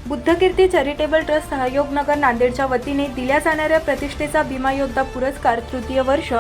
बुद्धकीर्ती charitable trust सहयोगनगर नांदेडच्या वतीने दिल्या जाणाऱ्या प्रतिष्ठेचा भीमा योद्धा पुरस्कार तृतीय वर्ष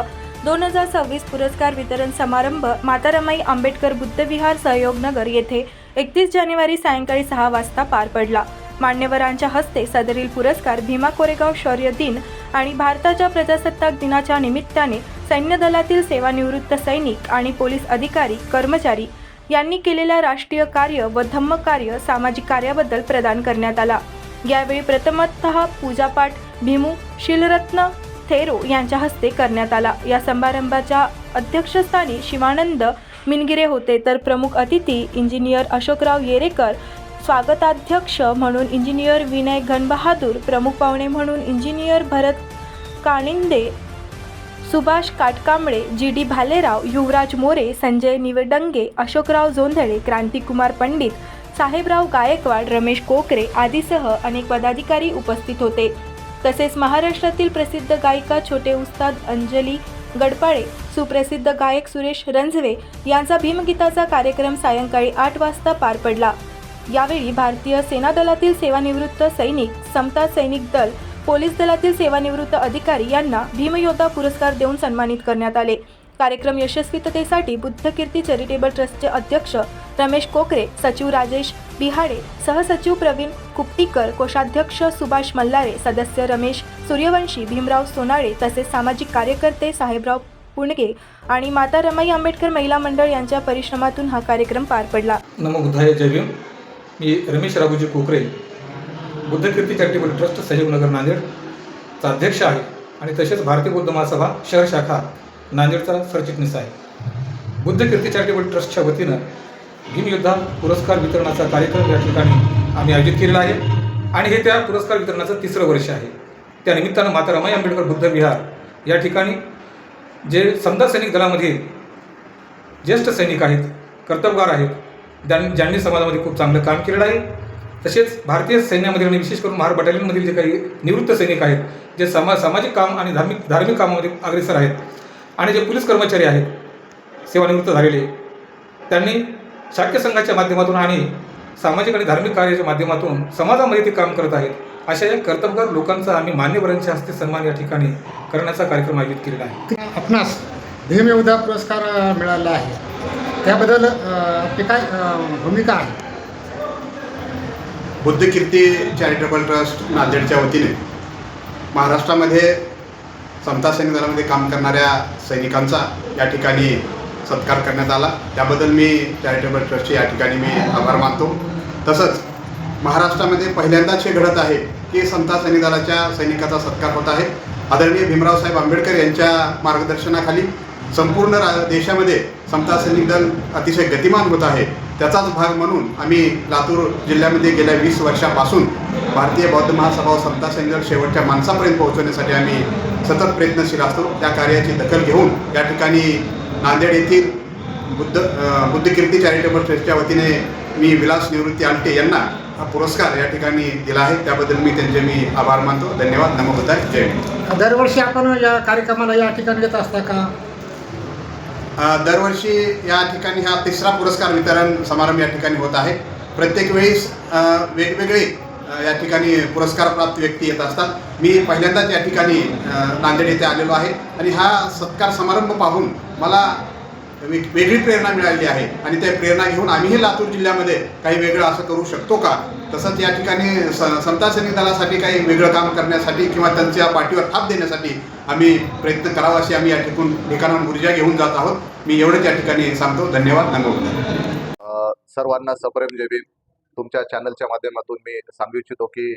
2026 पुरस्कार वितरण समारंभ माता रमाई आंबेडकर बुद्धविहार सहयोगनगर येथे 31 जानेवारी सायंकाळी 6 वाजता पार पडला। मान्यवरांच्या हस्ते सदरील पुरस्कार भीमा कोरेगाव शौर्य दिन आणि भारताच्या प्रजासत्ताक दिनाच्या निमित्ताने सैन्य दलातील सेवानिवृत्त सैनिक आणि पोलीस अधिकारी कर्मचारी यांनी केलेल्या राष्ट्रीय कार्य व धम्म कार्य सामाजिक कार्याबद्दल प्रदान करण्यात आला। यावेळी प्रथमतः पूजापाठ भीमू शीलरत्न थेरो यांच्या हस्ते करण्यात आला। या समारंभाच्या अध्यक्षस्थानी शिवानंद मिनगिरे होते, तर प्रमुख अतिथी इंजिनियर अशोकराव येरेकर, स्वागताध्यक्ष म्हणून इंजिनियर विनय घनबहादूर, प्रमुख पाहुणे म्हणून इंजिनियर भरत कानिंदे, सुभाष काटकांबळे, जी.डी. भालेराव, युवराज मोरे, संजय निवडंगे, अशोकराव जोंधळे, क्रांतिकुमार पंडित, साहेबराव गायकवाड, रमेश कोकरे आदीसह अनेक पदाधिकारी उपस्थित होते। तसेच महाराष्ट्रातील प्रसिद्ध गायिका छोटे उस्ताद अंजली गडपाळे, सुप्रसिद्ध गायक सुरेश रंझवे यांचा भीमगीताचा कार्यक्रम सायंकाळी 8 वाजता पार पडला। यावेळी भारतीय सेना दलातील सेवानिवृत्त सैनिक, समता सैनिक दल, पोलीस दलातील सेवानिवृत्त अधिकारी यांना भीमयोद्धा पुरस्कार देऊन सन्मानित करण्यात आले। कार्यक्रम यशस्वीतेसाठी बुद्धकीर्ती चॅरिटेबल ट्रस्टचे अध्यक्ष रमेश कोकरे, सचिव राजेश बिहाडे, सहसचिव प्रवीण कुपटीकर, कोषाध्यक्ष सुभाष मल्हारे, सदस्य रमेश सूर्यवंशी, भीमराव सोनाळे तसेच सामाजिक कार्यकर्ते साहेबराव पुणगे आणि माता रमाई आंबेडकर महिला मंडळ यांच्या परिश्रमातून हा कार्यक्रम पार पडला। नमो बुद्धाय जय भीम। मी रमेश राघोजी कोकरे, बुद्धकीर्ती चॅरिटेबल ट्रस्ट सहयोगनगर नांदेडचा अध्यक्ष आहे आणि तसेच भारतीय बौद्ध महासभा शहर शाखा नांदेडचा सरचिटणीस आहे। बुद्धकीर्ती चॅरिटेबल ट्रस्टच्या वतीनं भीमयोद्धा पुरस्कार वितरणाचा कार्यक्रम या ठिकाणी आम्ही आयोजित केलेला आहे आणि हे त्या पुरस्कार वितरणाचं 3रं वर्ष आहे। त्या निमित्तानं माता रमाई आंबेडकर बुद्धविहार या ठिकाणी जे समता सैनिक दलामध्ये ज्येष्ठ सैनिक आहेत, कर्तबगार आहेत, ज्यांनी समाजामध्ये खूप चांगलं काम केलेलं आहे, तसेच भारतीय सैन्यामध्ये आणि विशेष करून महार बटालियनमधील जे काही निवृत्त सैनिक आहेत, जे सामाजिक काम आणि धार्मिक कामामध्ये अग्रेसर आहेत आणि जे पोलीस कर्मचारी आहेत सेवानिवृत्त झालेले, त्यांनी शाक्य संघाच्या माध्यमातून आणि सामाजिक आणि धार्मिक कार्याच्या माध्यमातून समाजामध्ये ते काम करत आहेत, अशा या कर्तबगार लोकांचा आम्ही मान्यवरांच्या हस्ते सन्मान या ठिकाणी करण्याचा कार्यक्रम आयोजित केलेला आहे। आपणास भीमयोद्धा पुरस्कार मिळाला आहे, त्याबद्दल आपली काय भूमिका आहे? बुद्धकीर्ती चॅरिटेबल ट्रस्ट नांदेडच्या वतीने महाराष्ट्रामध्ये समता सैनिक दलामध्ये काम करणाऱ्या सैनिकांचा या ठिकाणी सत्कार करण्यात आला। त्याबद्दल मी चॅरिटेबल ट्रस्टचे या ठिकाणी मी आभार मानतो। तसंच महाराष्ट्रामध्ये पहिल्यांदाच हे घडत आहे की समता सैनिक दलाच्या सैनिकाचा सत्कार होत आहे। आदरणीय भीमराव साहेब आंबेडकर यांच्या मार्गदर्शनाखाली संपूर्ण देशामध्ये समता सैनिक दल अतिशय गतिमान होत आहे। त्याचाच भाग म्हणून आम्ही लातूर जिल्ह्यामध्ये गेल्या 20 वर्षापासून भारतीय बौद्ध महासभा व समता सैनिक दल शेवटच्या माणसापर्यंत पोहोचवण्यासाठी आम्ही सतत प्रयत्नशील असतो। त्या कार्याची दखल घेऊन या ठिकाणी नांदेड येथील बुद्धकीर्ती चॅरिटेबल ट्रस्टच्या वतीने मी विलास निवृत्ती आलटे यांना हा पुरस्कार या ठिकाणी दिला आहे। त्याबद्दल मी त्यांचे मी आभार मानतो। धन्यवाद। नमो बुद्धाय जय भीम। दरवर्षी आपण या कार्यक्रमाला या ठिकाणी येत असता का? दरवर्षी या ठिकाणी हा 3रा पुरस्कार वितरण समारंभ या ठिकाणी होत आहे। प्रत्येक वेळेस वेगवेगळे या ठिकाणी पुरस्कार प्राप्त व्यक्ती येत असतात। मी पहिल्यांदाच या ठिकाणी नांदेड येथे आलेलो आहे आणि हा सत्कार समारंभ पाहून मला वेगळी प्रेरणा मिळाली आहे आणि त्या प्रेरणा घेऊन आम्हीही लातूर जिल्ह्यामध्ये काही वेगळं असं करू शकतो का, तसंच या ठिकाणी समता सैनिक दलासाठी काही वेगळं काम करण्यासाठी किंवा त्यांच्या पाठीवर थाप देण्यासाठी आम्ही प्रयत्न करावा अशी आम्ही या ठिकाणाहून ऊर्जा घेऊन जात आहोत। मी एवढंच या ठिकाणी सांगतो। धन्यवाद। नमो बुद्धाय। सर्वांना सप्रेम जय भीम। तुमच्या चॅनलच्या माध्यमातून मी सांगू इच्छितो की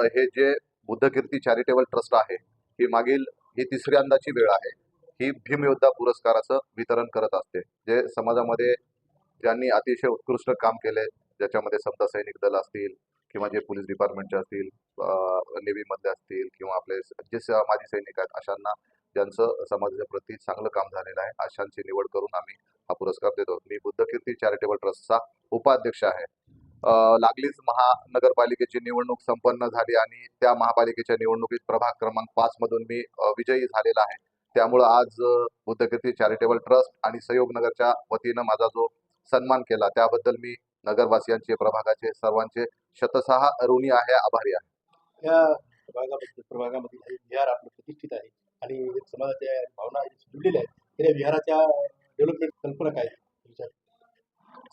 हे जे बुद्धकीर्ती चॅरिटेबल ट्रस्ट आहे, ही मागील 3ऱ्यांदाची वेळ आहे ही भीमयोद्धा पुरस्काराचं वितरण करत असते। जे समाजामध्ये ज्यांनी अतिशय उत्कृष्ट काम केले, ज्याच्यामध्ये समता सैनिक दल असतील किंवा जे पोलीस डिपार्टमेंटचे असतील, नेव्हीमधले असतील किंवा आपले जे माजी सैनिक आहेत, अशांना ज्यांचं समाजाच्या प्रती चांगलं काम झालेलं आहे, अशांची निवड करून आम्ही हा पुरस्कार देतो। मी बुद्धकीर्ती चॅरिटेबल ट्रस्टचा उपाध्यक्ष आहे। लागलीच महानगरपालिकेची निवडणूक संपन्न झाली आणि त्या महापालिकेच्या निवडणुकीत प्रभाग क्रमांक 5 मधून मी विजयी झालेला आहे। त्यामुळे आज बुद्धकीर्ती चॅरिटेबल ट्रस्ट आणि सहयोगनगरच्या वतीनं माझा जो सन्मान केला त्याबद्दल मी नगरवासियांचे, प्रभागाचे सर्वांचे शतशः ऋणी आहे, आभारी आहे. या प्रभागामधील हे विहार आपलं प्रतिष्ठित आहे आणि समाजाच्या भावना जुळलेल्या आहेत. तर या विहाराच्या डेव्हलपमेंट कल्पना काय विचार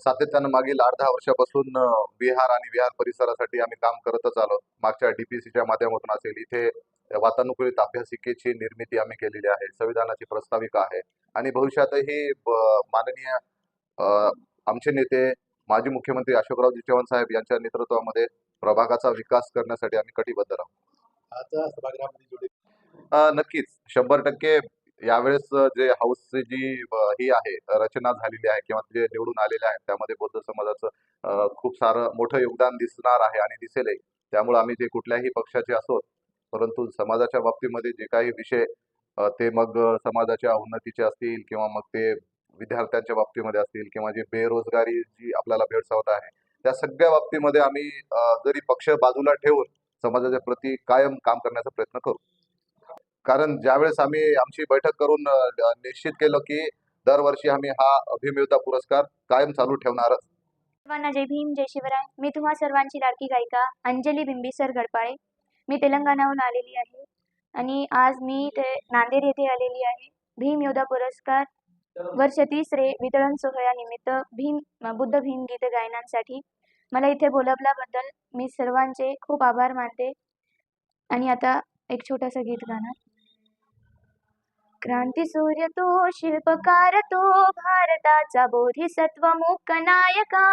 सातत्यानं मागील 8-10 वर्षापासून विहार आणि विहार परिसरासाठी आम्ही काम करतच आलो. मागच्या DPCच्या माध्यमातून असेल, इथे वातानुकूलित अभ्यासिकेची निर्मिती आम्ही केलेली आहे, संविधानाची प्रस्ताविका आहे आणि भविष्यातही माननीय आमचे नेते माजी मुख्यमंत्री अशोकरावजी चव्हाण साहेब यांच्या नेतृत्वामध्ये प्रभागाचा विकास करण्यासाठी आम्ही कटिबद्ध आहोत. आता सभागृहामध्ये जोडले नक्कीच 100% यावेळेस जे हाऊसची जी ही आहे रचना झालेली आहे किंवा जे निवडून आलेले आहेत त्यामध्ये बौद्ध समाजाचं खूप सारं मोठं योगदान दिसणार आहे आणि दिसेलही. त्यामुळे आम्ही जे कुठल्याही पक्षाचे असोत, परंतु समाजाच्या बाबतीमध्ये जे काही विषय ते मग समाजाच्या उन्नतीचे असतील किंवा मग ते विद्यार्थ्यांच्या बाबतीमध्ये असतील किंवा जे बेरोजगारी जी आपल्याला भेडसावत आहे, त्या सगळ्या बाबतीमध्ये आम्ही जरी पक्ष बाजूला ठेवून समाजाच्या प्रती कायम काम करण्याचा प्रयत्न करू. कारण ज्यावेळेस आम्ही आमची बैठक करून निश्चित केलं की दरवर्षी आम्ही हा भीमयोद्धा पुरस्कार कायम चालू ठेवणारच. सर्वांना जय भीम, जय शिवराय. मी तुम्हा सर्वांची लाडकी गायिका अंजली बिंबिसर गडपाळे. मी तेलंगणाहून आलेली आहे आणि आज मी ते नांदेड येथे आलेली आहे. भीम योद्धा पुरस्कार वर्ष 3 वितरण सोहळ्यानिमित्त बुद्ध भीम गीत गायनांसाठी मला इथे बोलावल्याबद्दल मी सर्वांचे खूप आभार मानते. आणि आता एक छोटंसं गीत गाणार. क्रांती सूर्य तो, शिल्पकार तो, भारताचा बोधिसत्व मूक नायका.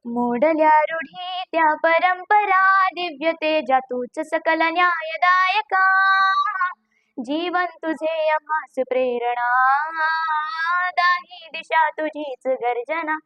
मोडल्या रूढी त्या परंपरा, दिव्य तेजा तूच सकल न्यायदायका. जीवन तुझे आम्हास प्रेरणा, दाही दिशा तुझीच गर्जना.